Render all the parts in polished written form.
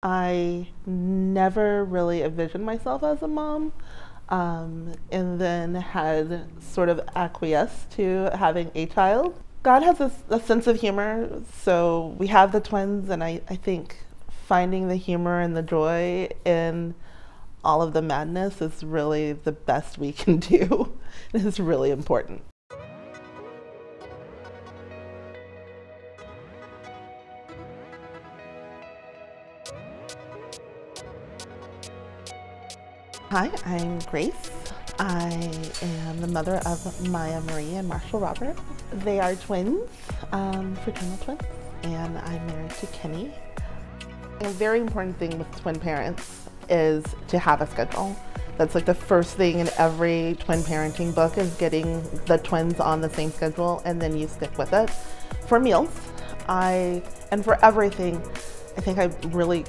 I never really envisioned myself as a mom, and then had sort of acquiesced to having a child. God has a sense of humor, so we have the twins, and I think finding the humor and the joy in all of the madness is really the best we can do. It is really important. Hi, I'm Grace. I am the mother of Maya Marie and Marshall Robert. They are twins, fraternal twins, and I'm married to Kenny. A very important thing with twin parents is to have a schedule. That's like the first thing in every twin parenting book, is getting the twins on the same schedule, and then you stick with it. For meals, and for everything, I think I really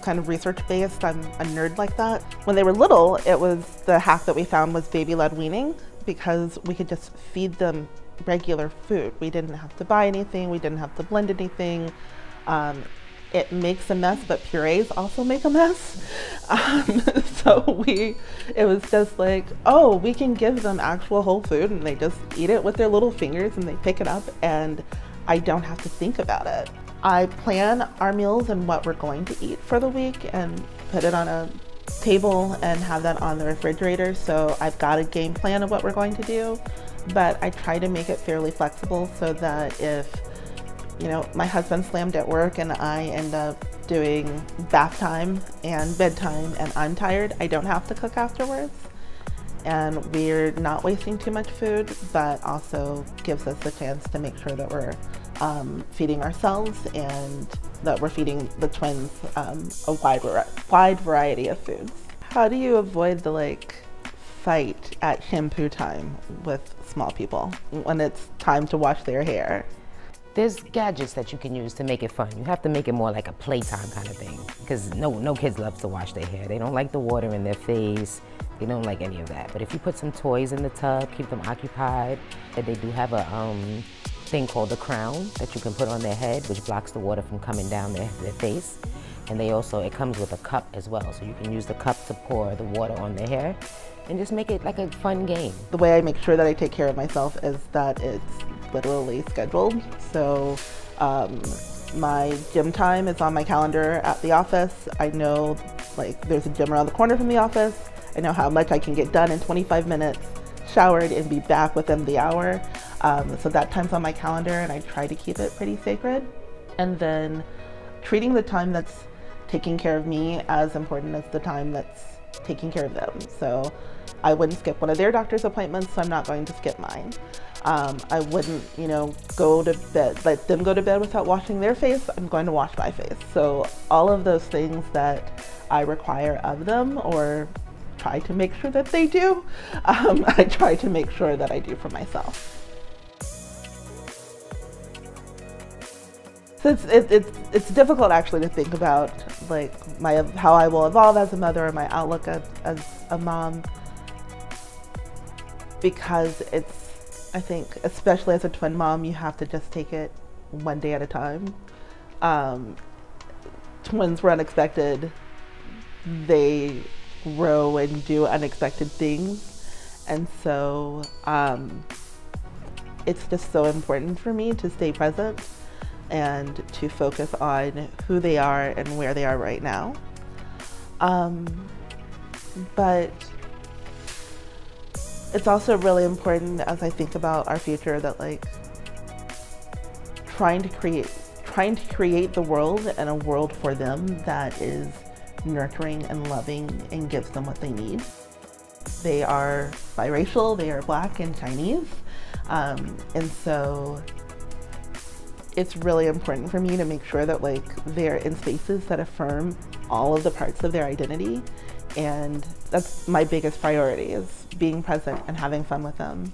kind of research-based. I'm a nerd like that. When they were little, it was the hack that we found was baby-led weaning, because we could just feed them regular food. We didn't have to buy anything. We didn't have to blend anything. It makes a mess, but purees also make a mess. It was just like, oh, we can give them actual whole food and they just eat it with their little fingers and they pick it up, and I don't have to think about it. I plan our meals and what we're going to eat for the week and put it on a table and have that on the refrigerator. So I've got a game plan of what we're going to do, but I try to make it fairly flexible so that if, my husband's slammed at work and I end up doing bath time and bedtime and I'm tired, I don't have to cook afterwards. And we're not wasting too much food, but also gives us the chance to make sure that we're feeding ourselves and that we're feeding the twins a wide variety of foods. How do you avoid the fight at shampoo time with small people when it's time to wash their hair? There's gadgets that you can use to make it fun. You have to make it more like a playtime kind of thing, because no kids love to wash their hair. They don't like the water in their face. They don't like any of that. But if you put some toys in the tub, keep them occupied, and they do have a thing called a crown that you can put on their head, which blocks the water from coming down their face. And it comes with a cup as well, so you can use the cup to pour the water on their hair and just make it like a fun game. The way I make sure that I take care of myself is that it's literally scheduled. So my gym time is on my calendar at the office. I know there's a gym around the corner from the office. I know how much I can get done in 25 minutes, showered, and be back within the hour. So that time's on my calendar, and I try to keep it pretty sacred. And then treating the time that's taking care of me as important as the time that's taking care of them. So I wouldn't skip one of their doctor's appointments, so I'm not going to skip mine. I wouldn't, go to bed, let them go to bed without washing their face. I'm going to wash my face. So all of those things that I require of them, or try to make sure that they do, I try to make sure that I do for myself. So it's difficult actually to think about how I will evolve as a mother or my outlook as a mom, because I think especially as a twin mom, you have to just take it one day at a time. Twins were unexpected. They grow and do unexpected things, and so it's just so important for me to stay present and to focus on who they are and where they are right now. But it's also really important, as I think about our future, that trying to create the world and a world for them that is nurturing and loving and gives them what they need. They are biracial, they are Black and Chinese, and so it's really important for me to make sure that they're in spaces that affirm all of the parts of their identity, and that's my biggest priority, is being present and having fun with them.